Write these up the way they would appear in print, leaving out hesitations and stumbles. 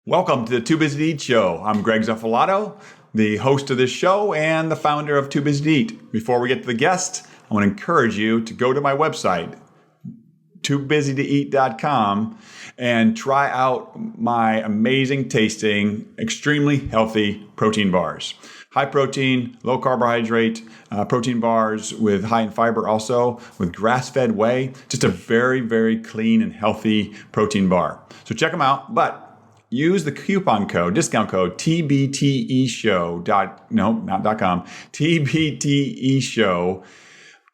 Welcome to the Too Busy to Eat show. I'm Greg Zuffalato, the host of this show and the founder of Too Busy to Eat. Before we get to the guest, I want to encourage you to go to my website, toobusytoeat.com, and try out my amazing tasting, extremely healthy protein bars. High protein, low carbohydrate protein bars with high in fiber also, with grass-fed whey. Just a very, very clean and healthy protein bar. So check them out, but use the discount code TBTEshow.com, TBTEshow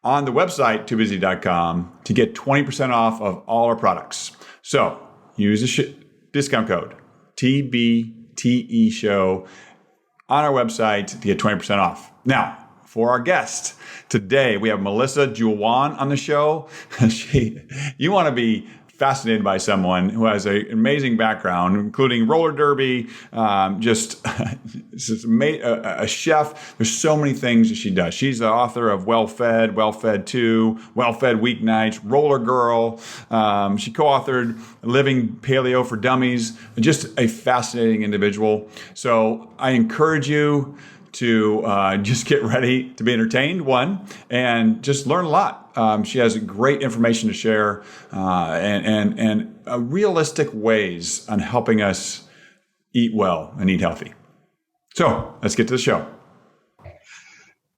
on the website, toobusy.com, to get 20% off of all our products. So use the discount code TBTEshow on our website to get 20% off. Now, for our guest today, we have Melissa Joulwan on the show. You want to be fascinated by someone who has an amazing background, including roller derby, a chef. There's so many things that she does. She's the author of Well Fed 2, Well Fed Weeknights, Roller Girl. She co-authored Living Paleo for Dummies. Just a fascinating individual. So I encourage you to just get ready to be entertained, and just learn a lot. She has great information to share and realistic ways on helping us eat well and eat healthy. So let's get to the show.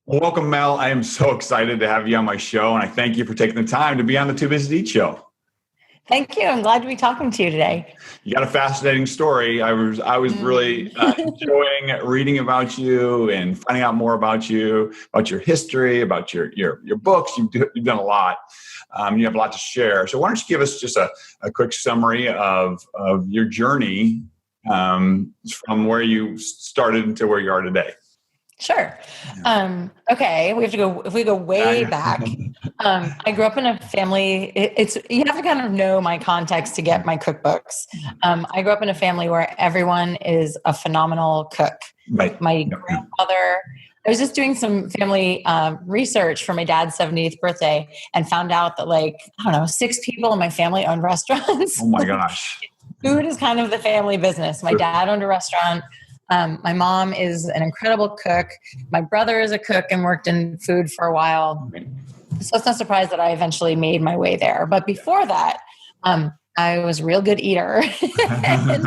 Well, welcome, Mel. I am so excited to have you on my show, and I thank you for taking the time to be on the Too Busy to Eat show. Thank you. I'm glad to be talking to you today. You got a fascinating story. I was really enjoying reading about you and finding out more about you, about your history, about your books. You've done a lot. You have a lot to share. So why don't you give us just a quick summary of your journey from where you started to where you are today? Sure. Okay. If we go way back, I grew up in a family. You have to kind of know my context to get my cookbooks. I grew up in a family where everyone is a phenomenal cook. Right. My grandfather, I was just doing some family research for my dad's 70th birthday and found out that 6 people in my family owned restaurants. Oh my gosh. Food is kind of the family business. My dad owned a restaurant. My mom is an incredible cook. My brother is a cook and worked in food for a while. So it's not surprised that I eventually made my way there. But before that, I was a real good eater. and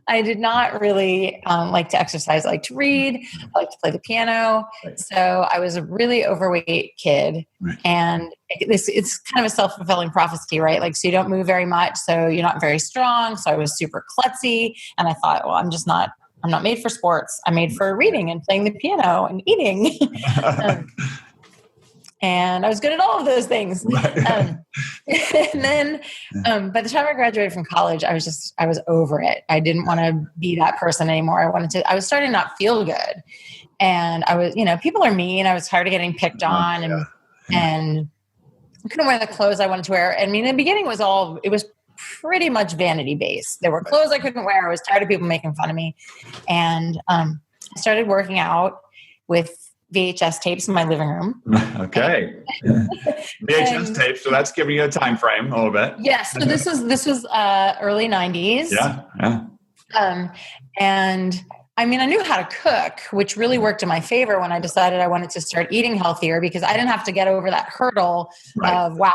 I did not really like to exercise. I like to read. I like to play the piano. So I was a really overweight kid. And it's kind of a self-fulfilling prophecy, right? So you don't move very much, so you're not very strong. So I was super klutzy. And I thought, well, I'm not made for sports. I'm made for reading and playing the piano and eating. And I was good at all of those things. And then by the time I graduated from college, I was over it. I didn't want to be that person anymore. I was starting to not feel good. And I was, people are mean. I was tired of getting picked on and I couldn't wear the clothes I wanted to wear. I mean, in the beginning it was pretty much vanity based. There were clothes I couldn't wear. I was tired of people making fun of me. And I started working out with VHS tapes in my living room. Okay. VHS tapes. So that's giving you a time frame a little bit. Yes. So this was early 90s. Yeah. And I mean, I knew how to cook, which really worked in my favor when I decided I wanted to start eating healthier, because I didn't have to get over that hurdle of, wow,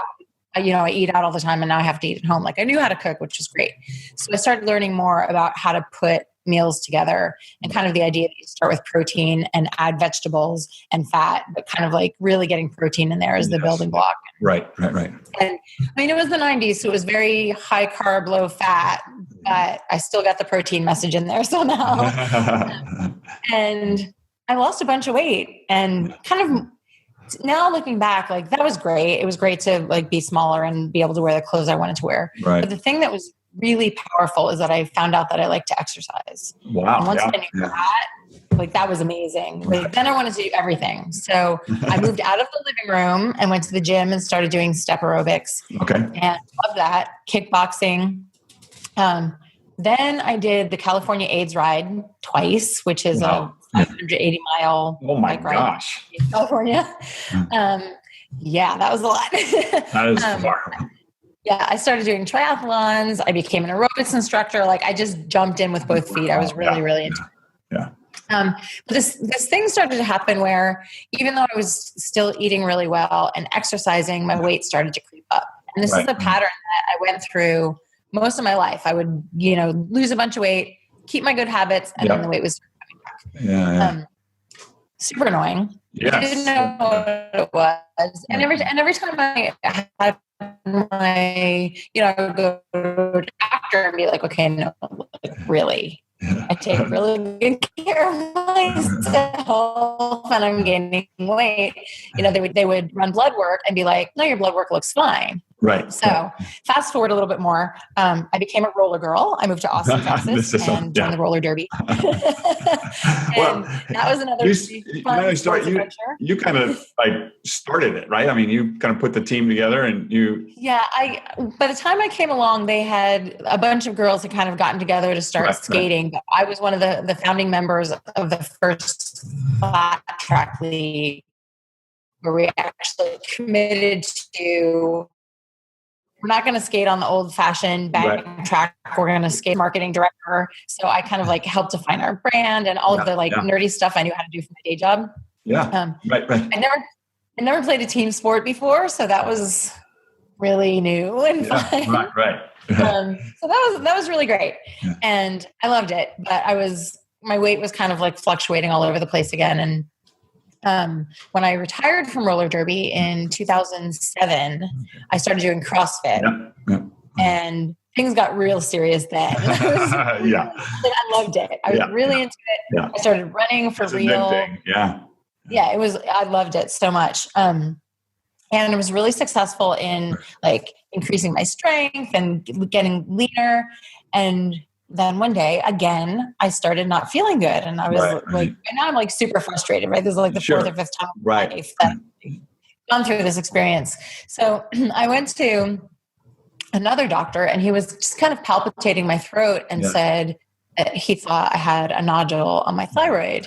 I eat out all the time and now I have to eat at home. I knew how to cook, which was great. So I started learning more about how to put meals together, and kind of the idea that you start with protein and add vegetables and fat, but kind of really getting protein in there as the building block. Right. And I mean, it was the 90s, so it was very high carb, low fat, but I still got the protein message in there somehow. And I lost a bunch of weight, and kind of now looking back, that was great. It was great to be smaller and be able to wear the clothes I wanted to wear. Right. But the thing that was really powerful is that I found out that I like to exercise. Wow. And once I knew that, that was amazing. Then I wanted to do everything. So I moved out of the living room and went to the gym and started doing step aerobics. Okay. And loved that. Kickboxing. Then I did the California AIDS ride twice, which is a 580-mile bike ride in California. Yeah, that was a lot. That is remarkable. Yeah, I started doing triathlons. I became an aerobics instructor. Like I just jumped in with both feet. I was really, really into it. Yeah. But this thing started to happen where even though I was still eating really well and exercising, my weight started to creep up. And this is a pattern that I went through most of my life. I would, lose a bunch of weight, keep my good habits, and then the weight was coming back. Super annoying. Yes. I didn't know what it was. And every time I had I would go to a doctor and be like, okay, no, like, really. I take really good care of myself and I'm gaining weight. They would run blood work and be like, no, your blood work looks fine. Right. So fast forward a little bit more. I became a roller girl. I moved to Austin, Texas and joined the roller derby. Well, that was another fun sports adventure. You kind of like started it, right? I mean, you kind of put the team together and you... Yeah. By the time I came along, they had a bunch of girls that kind of gotten together to start skating. But I was one of the founding members of the first flat track league where we actually committed to... We're not going to skate on the old fashioned bag track. We're going to skate marketing director. So I kind of like helped define our brand and all of the nerdy stuff I knew how to do for my day job. Yeah. I never played a team sport before. So that was really new and fun. Right. So that was really great. Yeah. And I loved it, but my weight was kind of like fluctuating all over the place again. And when I retired from roller derby in 2007, I started doing CrossFit and things got real serious then. I loved it. I was really into it. Yeah. I started running for real. Yeah, I loved it so much. And it was really successful in like increasing my strength and getting leaner. And then one day, again, I started not feeling good. And I was and now I'm like super frustrated, right? This is like the fourth or fifth time in my life that I've gone through this experience. So I went to another doctor and he was just kind of palpitating my throat and said he thought I had a nodule on my thyroid.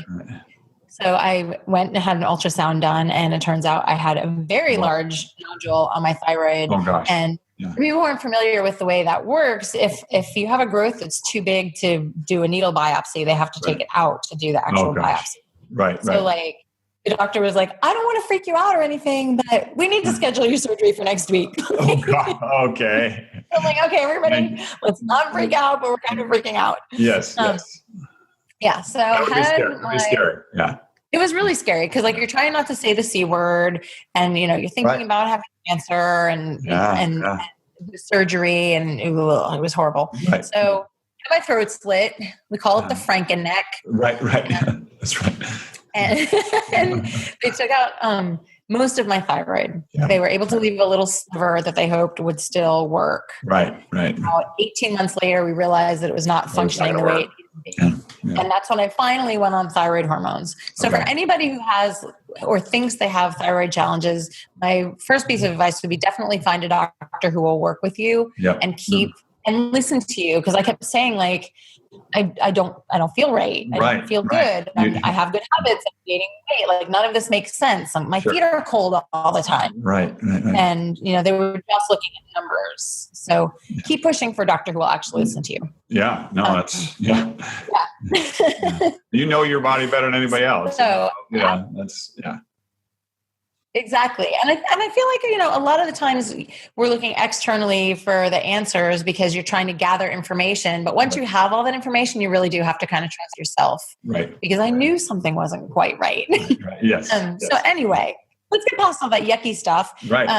So I went and had an ultrasound done and it turns out I had a very large nodule on my thyroid. Oh gosh. And people weren't familiar with the way that works. If you have a growth that's too big to do a needle biopsy, they have to take it out to do the actual biopsy. So like the doctor was like, I don't want to freak you out or anything, but we need to schedule your surgery for next week. Okay. I'm like, okay, everybody, let's not freak out, but we're kind of freaking out. Yes. Yeah. So I had scary. Yeah. It was really scary because like you're trying not to say the C word and you're thinking about having cancer and surgery and it was horrible. Right. So my throat slit. We call it the Franken neck. Right. That's right. And they took out most of my thyroid. Yeah. They were able to leave a little sliver that they hoped would still work. Right. About 18 months later, we realized that it was not functioning the way it needed to be. And that's when I finally went on thyroid hormones. So for anybody who has or thinks they have thyroid challenges, my first piece of advice would be definitely find a doctor who will work with you and keep and listen to you. Because I kept saying like, I don't feel right. I don't feel good. I have good habits. I'm gaining weight. Like none of this makes sense. My feet are cold all the time. Right. And they were just looking at numbers. So keep pushing for a doctor who will actually listen to you. Yeah. No, that's You know your body better than anybody else. So that's Exactly. And I feel like, a lot of the times we're looking externally for the answers because you're trying to gather information. But once you have all that information, you really do have to kind of trust yourself. Right. Because I knew something wasn't quite right. Yes. So anyway, let's get past all that yucky stuff. Right.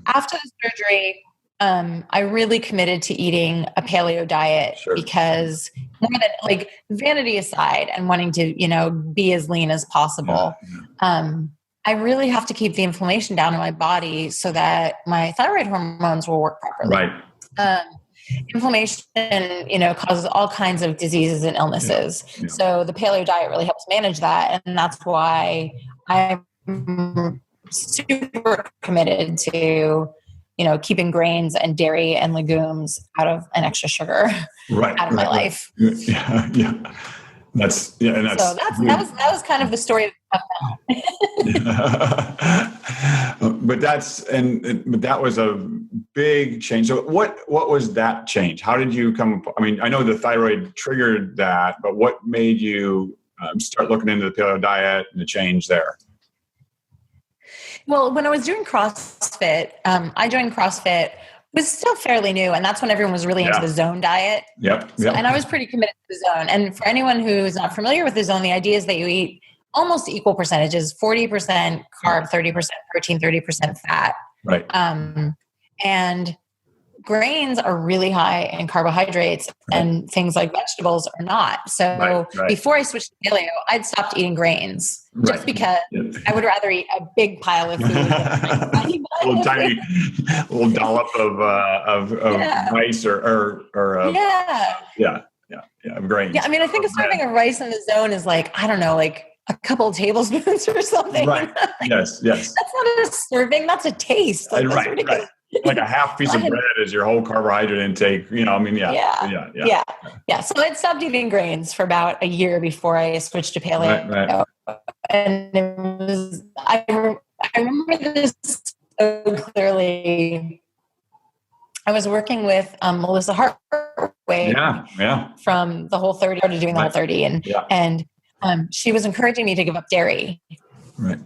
After the surgery, I really committed to eating a paleo diet because more than like vanity aside and wanting to, be as lean as possible. I really have to keep the inflammation down in my body so that my thyroid hormones will work properly. Right. Inflammation, causes all kinds of diseases and illnesses. Yeah. So the paleo diet really helps manage that. And that's why I'm super committed to, keeping grains and dairy and legumes out of an extra sugar out of my life. Yeah. That was kind of the story of but that was a big change. So what was that change? How did you come? I mean, I know the thyroid triggered that, but what made you start looking into the paleo diet and the change there? Well, when I was doing CrossFit, I joined CrossFit, was still fairly new. And that's when everyone was really into the zone diet. Yep. So, and I was pretty committed to the zone. And for anyone who's not familiar with the zone, the idea is that you eat almost equal percentages, 40% carb, 30% protein, 30% fat. Right. And grains are really high in carbohydrates and things like vegetables are not. So before I switched to paleo, I'd stopped eating grains just because I would rather eat a big pile of food than a little dollop of rice or of grains. Yeah, I mean, I think a serving of rice in the zone is like, I don't know, like a couple of tablespoons or something. Right. Yes. That's not a serving. That's a taste. Like, that's ridiculous. Right. Like a half piece of bread is your whole carbohydrate intake. I mean, yeah. So I'd stopped eating grains for about a year before I switched to paleo. Right. And it was, I remember this so clearly. I was working with Melissa Hartwig from the Whole 30, started doing the Whole 30. And she was encouraging me to give up dairy. Right.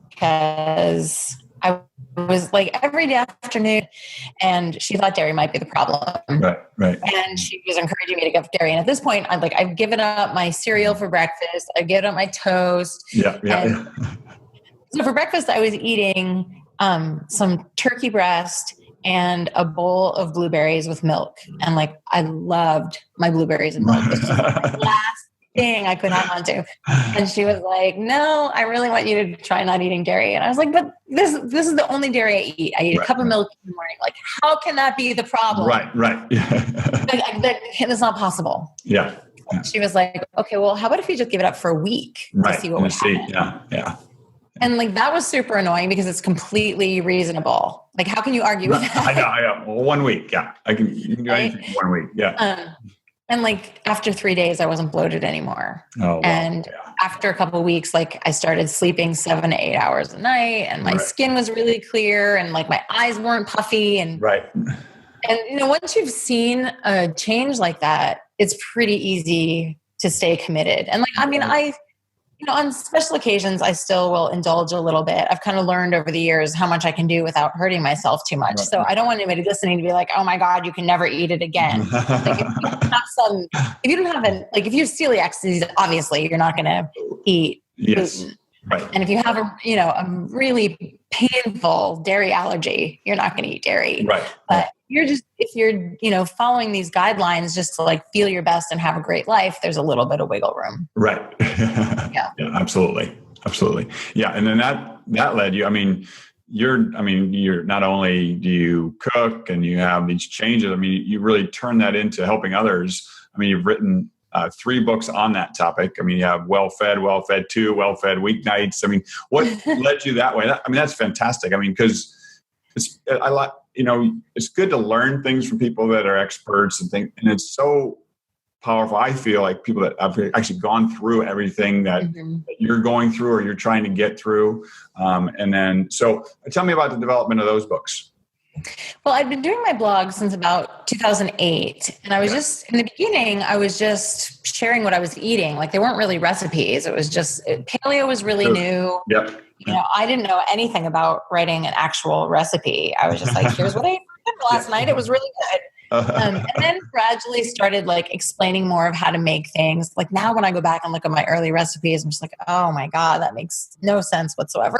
Because I was like every day afternoon, and she thought dairy might be the problem. Right. And she was encouraging me to give up dairy. And at this point, I've given up my cereal for breakfast. I've given up my toast. So for breakfast, I was eating some turkey breast and a bowl of blueberries with milk. And I loved my blueberries and milk. This was the last thing I could hang on to. And she was like, no, I really want you to try not eating dairy. And I was like, but this is the only dairy I eat. I eat a cup of milk in the morning. Like, how can that be the problem? Right. That's not possible. Yeah. She was like, okay, well, how about if you just give it up for a week to see what would happen? Yeah. And that was super annoying because it's completely reasonable. Like, how can you argue with that? I know. Well, 1 week. Yeah. You can do anything in 1 week. Yeah. And after 3 days, I wasn't bloated anymore. Oh, wow. And after a couple of weeks, I started sleeping 7 to 8 hours a night, and my skin was really clear, and my eyes weren't puffy. And once you've seen a change like that, it's pretty easy to stay committed. And on special occasions, I still will indulge a little bit. I've kind of learned over the years how much I can do without hurting myself too much. So I don't want anybody listening to be like, oh my God, you can never eat it again. If you have celiac disease, obviously you're not going to eat gluten. Right. And if you have a really painful dairy allergy, you're not going to eat dairy. Right. But if you're following these guidelines just to feel your best and have a great life, there's a little bit of wiggle room. Right. Yeah, absolutely. Yeah. And then that led you, you're not only do you cook and you have these changes, you really turn that into helping others. You've written 3 books on that topic. You have Well-Fed, Well-Fed 2, Well-Fed Weeknights. What led you that way? That's fantastic. Because it's good to learn things from people that are experts and it's so powerful. I feel like people that have actually gone through everything that you're going through or you're trying to get through. So tell me about the development of those books. Well, I've been doing my blog since about 2008. And I was in the beginning, I was just sharing what I was eating. They weren't really recipes. It was just, paleo was really new. Yep. I didn't know anything about writing an actual recipe. I was just here's what I ate last night. It was really good. And then gradually started explaining more of how to make things. Now when I go back and look at my early recipes, I'm just oh my God, that makes no sense whatsoever.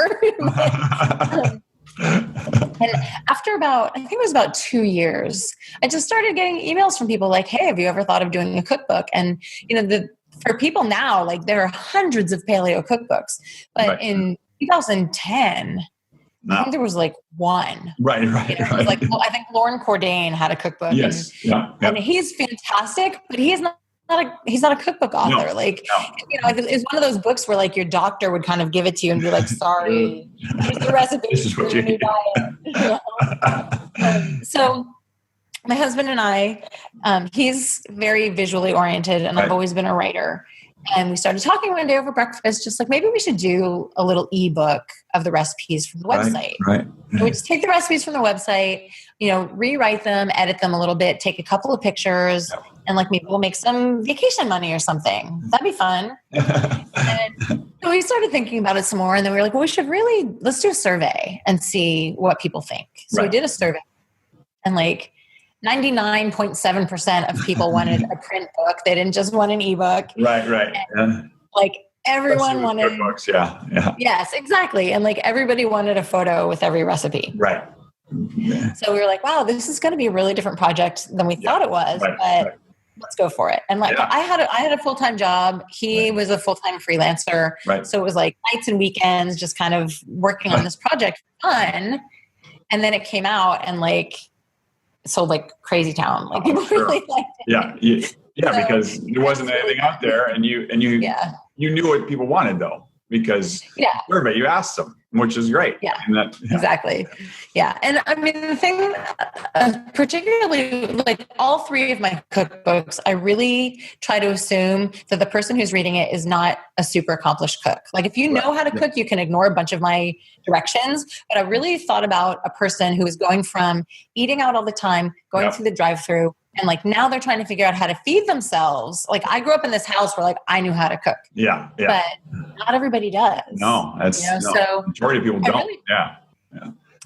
And after I think it was about 2 years, I just started getting emails from people hey, have you ever thought of doing a cookbook? And, for people now, there are hundreds of paleo cookbooks, but in 2010, I think there was one. Right. I think Lauren Cordain had a cookbook. Yes. And he's fantastic, but he's not a cookbook author. It's one of those books where your doctor would kind of give it to you and be sorry, here's the recipe. This is what you need. So my husband and I, he's very visually oriented and I've always been a writer. And we started talking one day over breakfast, just like maybe we should do a little ebook of the recipes from the website. Right. So we just take the recipes from the website, rewrite them, edit them a little bit, take a couple of pictures, and like maybe we'll make some vacation money or something. That'd be fun. And so we started thinking about it some more, and then we were like, well, let's do a survey and see what people think. So we did a survey, and like 99.7% of people wanted a print book. They didn't just want an ebook. Right. And, like everyone wanted cookbooks. Yeah. Yes, exactly. And like everybody wanted a photo with every recipe. Right. Yeah. So we were like, wow, this is going to be a really different project than we thought it was, but let's go for it. And like, I had a full-time job. He was a full-time freelancer. Right. So it was like nights and weekends, just kind of working on this project for fun. And then it came out and like, sold like crazy town. Like people really liked it. Yeah, because there wasn't anything out there, and you knew what people wanted though, because survey, you asked them, which is great. Yeah, exactly. Yeah, and I mean the thing, particularly like all three of my cookbooks, I really try to assume that the person who's reading it is not a super accomplished cook. Like if you know how to cook, you can ignore a bunch of my directions. But I really thought about a person who is going from eating out all the time, going through the drive-through, and like now they're trying to figure out how to feed themselves. Like I grew up in this house where like I knew how to cook. Yeah. But not everybody does. No, so majority of people don't.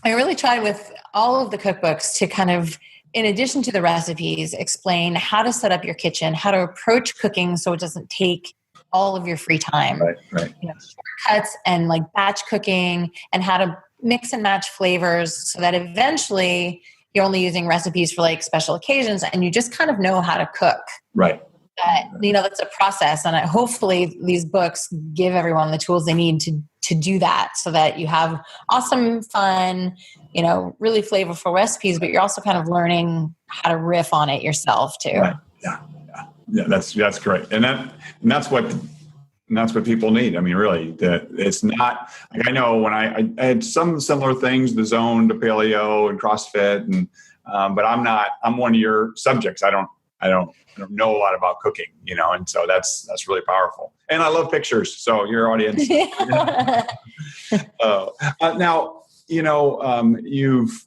I really tried with all of the cookbooks to kind of, in addition to the recipes, explain how to set up your kitchen, how to approach cooking so it doesn't take all of your free time. Right. Shortcuts and like batch cooking, and how to mix and match flavors so that eventually you're only using recipes for like special occasions and you just kind of know how to cook. Right. That's a process. And hopefully these books give everyone the tools they need to do that, so that you have awesome, fun, really flavorful recipes, but you're also kind of learning how to riff on it yourself too. Right. Yeah. That's great. And that's what people need. I mean, really, it's not like, I know when I had some similar things, the zone to paleo and CrossFit, and but I'm one of your subjects. I don't know a lot about cooking, and so that's really powerful. And I love pictures. So your audience. Now, you've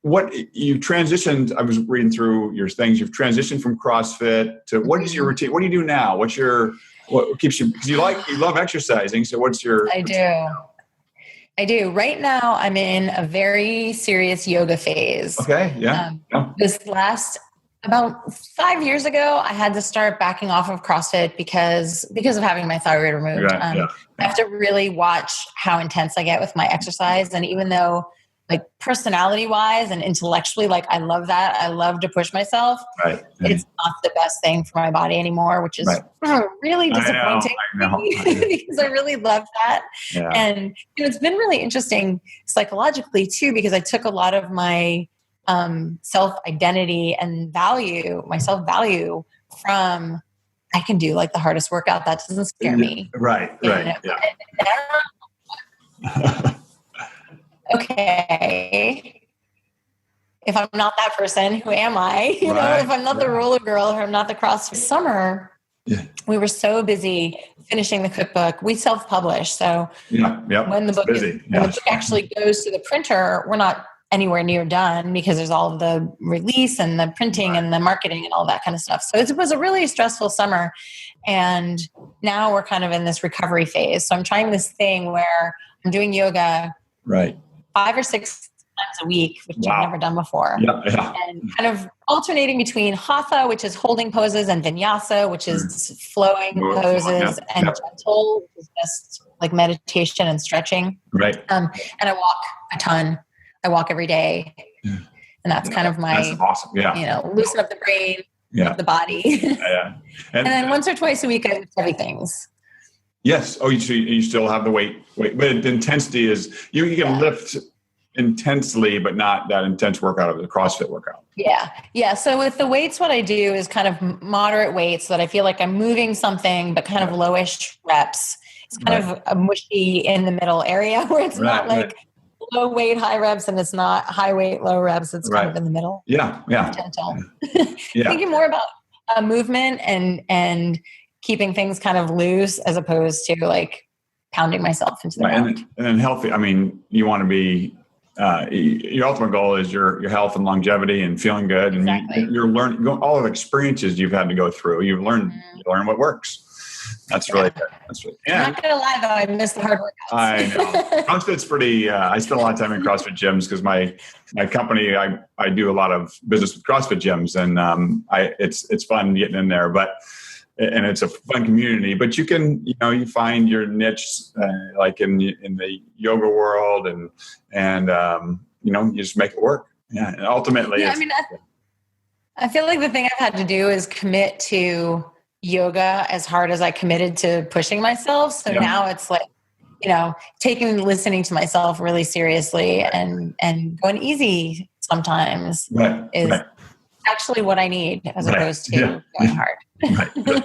transitioned. I was reading through your things. You've transitioned from CrossFit to, what is your routine? What do you do now? What keeps you? Because you love exercising. So what's your? I do. Right now, I'm in a very serious yoga phase. Okay. Yeah. This last about 5 years ago, I had to start backing off of CrossFit because of having my thyroid removed. I have to really watch how intense I get with my exercise. And even though like personality wise and intellectually, like I love that. I love to push myself. Right. It's not the best thing for my body anymore, which is really disappointing because I really love that. Yeah. And it's been really interesting psychologically too, because I took a lot of my self-identity and my self-value from, I can do like the hardest workout. That doesn't scare me. Right. Okay. If I'm not that person, who am I? If I'm not the roller girl or I'm not the CrossFit summer, we were so busy finishing the cookbook. We self-publish. So when the book actually goes to the printer, we're not anywhere near done because there's all of the release and the printing and the marketing and all that kind of stuff. So it was a really stressful summer. And now we're kind of in this recovery phase. So I'm trying this thing where I'm doing yoga 5 or 6 times a week, which I've never done before. And kind of alternating between hatha, which is holding poses, and vinyasa, which is flowing poses, and gentle, which is just like meditation and stretching. Right. And I walk a ton. I walk every day. And that's kind of my, that's awesome. Loosen up the brain, the body. And then once or twice a week, I lift heavy things. Yes. Oh, you still have the weight, but the intensity is, you can lift intensely, but not that intense workout of the CrossFit workout. Yeah. So with the weights, what I do is kind of moderate weights so that I feel like I'm moving something, but kind of lowish reps. It's kind of a mushy in the middle area where it's not like low weight, high reps, and it's not high weight, low reps. It's kind of in the middle. Yeah. Gentle. Thinking more about movement and keeping things kind of loose as opposed to like pounding myself into the ground. And then healthy. I mean, you want to be, your ultimate goal is your health and longevity and feeling good. Exactly. And you're learning all of the experiences you've had to go through. You've learned, you learn what works. That's really good. That's really, I'm not going to lie though, I miss the hard workouts. I know. CrossFit's pretty, I spend a lot of time in CrossFit gyms because my company, I do a lot of business with CrossFit gyms, and it's fun getting in there, and it's a fun community, but you can, you find your niche, like in the yoga world, and you just make it work. Yeah. And ultimately, I feel like the thing I've had to do is commit to yoga as hard as I committed to pushing myself. So now it's like, listening to myself really seriously and going easy sometimes is actually what I need as opposed to going hard. Right.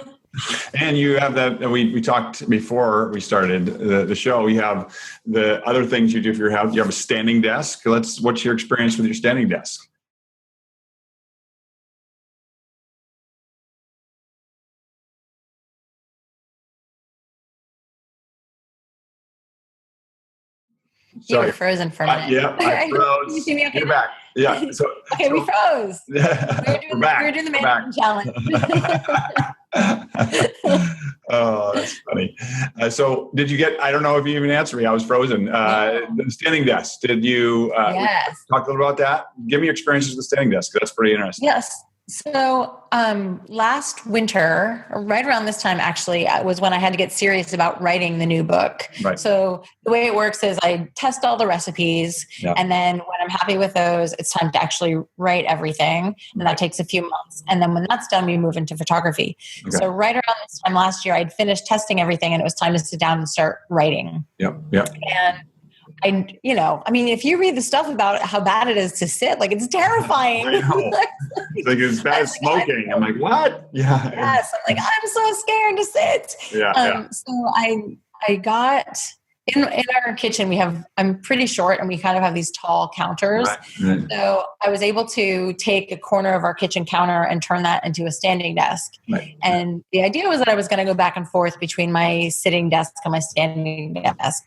And you have that, we talked before we started the show, you have the other things you do for your house. You have a standing desk. What's your experience with your standing desk? You were frozen for a minute. Yeah, I froze. You see me okay? You're back. Yeah. So, we froze. We were doing the management challenge. Oh, that's funny. So did you get, I don't know if you even answered me. I was frozen. The standing desk. Did you yes. talk a little about that? Give me your experiences with standing desk. That's pretty interesting. Yes. So last winter, right around this time, actually, was when I had to get serious about writing the new book. Right. So the way it works is I test all the recipes, and then when I'm happy with those, it's time to actually write everything. And that takes a few months. And then when that's done, we move into photography. Okay. So right around this time last year, I'd finished testing everything and it was time to sit down and start writing. Yep. And if you read the stuff about how bad it is to sit, like it's terrifying. I know. It's like it's bad as smoking. I'm like, what? Yeah. Yes. I'm like, I'm so scared to sit. Yeah. So I got in our kitchen, I'm pretty short and we kind of have these tall counters. Right. So I was able to take a corner of our kitchen counter and turn that into a standing desk. Right. And the idea was that I was going to go back and forth between my sitting desk and my standing desk.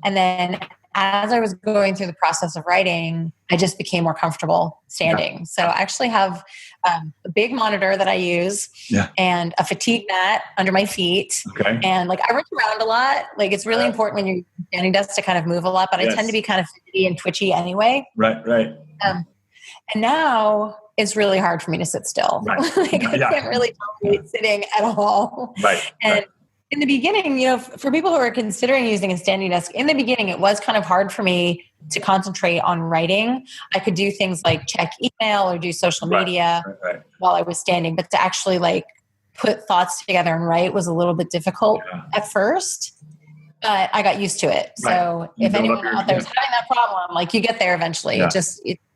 And then as I was going through the process of writing, I just became more comfortable standing. Yeah. So I actually have a big monitor that I use and a fatigue mat under my feet. Okay. And I run around a lot. It's really important when you're standing desk to kind of move a lot, but I tend to be kind of fidgety and twitchy anyway. Right. And now it's really hard for me to sit still. Right. I can't really tolerate sitting at all. Right. And in the beginning, for people who are considering using a standing desk, in the beginning, it was kind of hard for me to concentrate on writing. I could do things like check email or do social media while I was standing, but to actually put thoughts together and write was a little bit difficult at first, but I got used to it. So if anyone out there is having that problem, you get there eventually.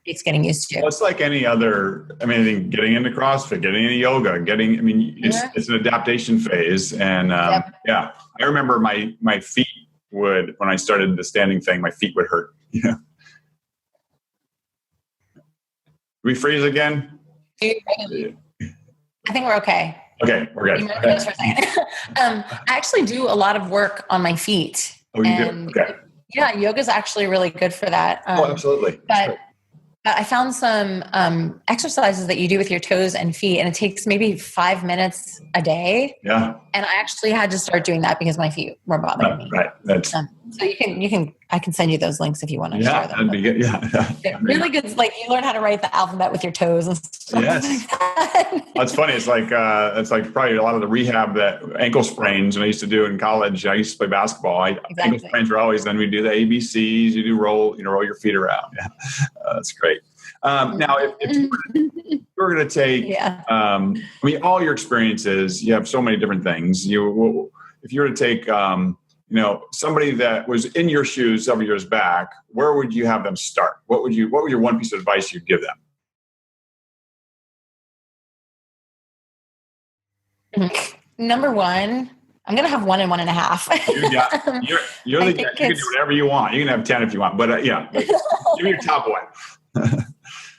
It's getting used to. Well, it's like any other, getting into CrossFit, getting into yoga, it's an adaptation phase. And I remember my feet when I started the standing thing, my feet would hurt. Yeah. We freeze again? I think we're okay. Okay, we're good. Okay. For a second. I actually do a lot of work on my feet. Oh, you do? Okay. Yeah, yoga is actually really good for that. Absolutely. But I found some exercises that you do with your toes and feet, and it takes maybe 5 minutes a day. Yeah. And I actually had to start doing that because my feet were bothering me. Right. So I can send you those links if you want to share them. That'd be good. Yeah. Really good. You learn how to write the alphabet with your toes and stuff. Yes. That's funny. It's like probably a lot of the rehab that ankle sprains when I used to do in college. I used to play basketball. Ankle sprains were always, then we do the ABCs, you do roll your feet around. Yeah. That's great. Now, if you were going to take, all your experiences, you have so many different things. If you were to take, somebody that was in your shoes several years back, where would you have them start? What would your one piece of advice you'd give them? Number one, I'm going to have 1 and 1.5. You're the guy. You can do whatever you want. You can have 10 if you want, but give me your top one.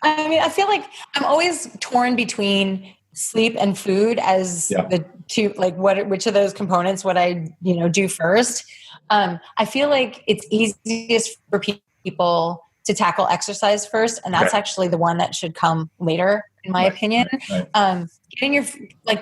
I feel like I'm always torn between sleep and food as the two, like which of those components would I, do first? I feel like it's easiest for people to tackle exercise first. And that's actually the one that should come later, in my opinion. Getting your,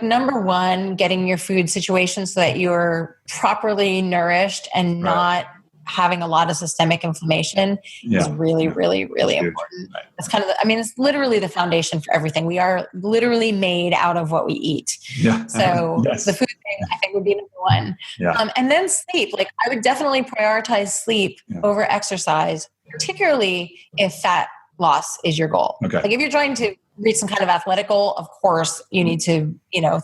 number one, getting your food situation so that you're properly nourished and not having a lot of systemic inflammation is really, really, really important. It's kind of, it's literally the foundation for everything. We are literally made out of what we eat. Yeah. So the food thing, I think, would be number one. Yeah. And then sleep. I would definitely prioritize sleep over exercise, particularly if fat loss is your goal. Okay. If you're trying to reach some kind of athletic goal, of course you need to,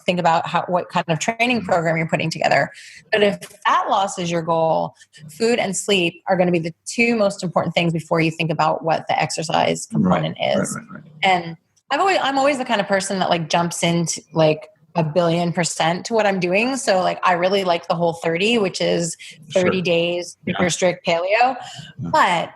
think about what kind of training program you're putting together. But if fat loss is your goal, food and sleep are going to be the two most important things before you think about what the exercise component is. Right. And I'm always the kind of person that jumps into 1,000,000,000% to what I'm doing. So I really like the Whole30, which is 30 days super strict paleo. But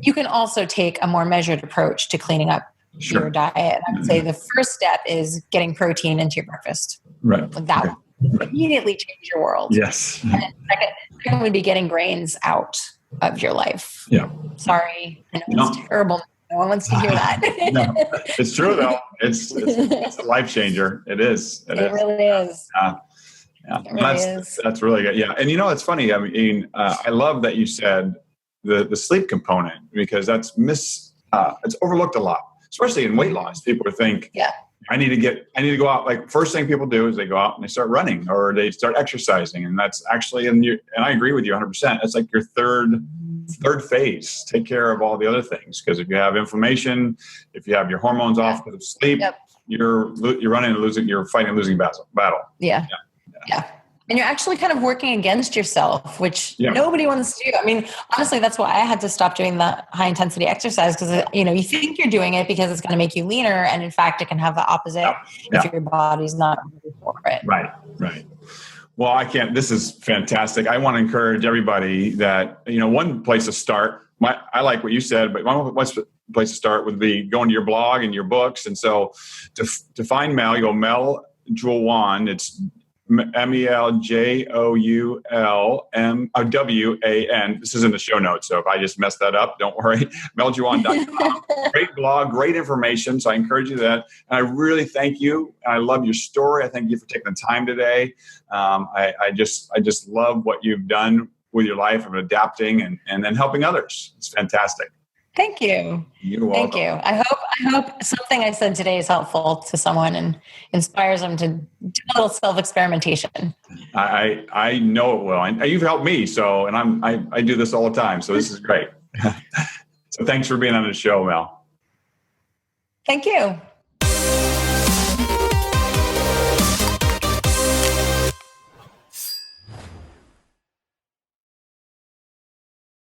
you can also take a more measured approach to cleaning up your diet. And I would say the first step is getting protein into your breakfast. Right. That will immediately change your world. Yes. And second would be getting grains out of your life. Yeah. Sorry. I know it's terrible. No one wants to hear that. No, it's true though. It's a life changer. It is. It really is. Yeah. It really is. That's really good. Yeah. And it's funny. I love that you said the sleep component, because that's it's overlooked a lot, especially in weight loss. People think, I need to go out. First thing people do is they go out and they start running or they start exercising. And that's actually, and I agree with you 100%. It's your third phase. Take care of all the other things. Because if you have inflammation, if you have your hormones off because of sleep, you're running and losing, you're fighting a losing battle. Yeah. And you're actually kind of working against yourself, which nobody wants to do. Honestly, that's why I had to stop doing the high intensity exercise, because, you think you're doing it because it's going to make you leaner. And in fact, it can have the opposite if your body's not ready for it. Right. Well, this is fantastic. I want to encourage everybody that, one place to start, I like what you said, but one place to start would be going to your blog and your books. And so to find Mel, you go Mel Joulwan. It's MELJOULWAN. This is in the show notes, so if I just messed that up, don't worry. meljoulwan.com. Great blog, great information. So I encourage you to that. And I really thank you. I love your story. I thank you for taking the time today. I just love what you've done with your life of adapting and then helping others. It's fantastic. Thank you. You're welcome. Thank you. I hope something I said today is helpful to someone and inspires them to do a little self-experimentation. I know it will. And you've helped me. So, and I do this all the time. So this is great. So thanks for being on the show, Mel. Thank you.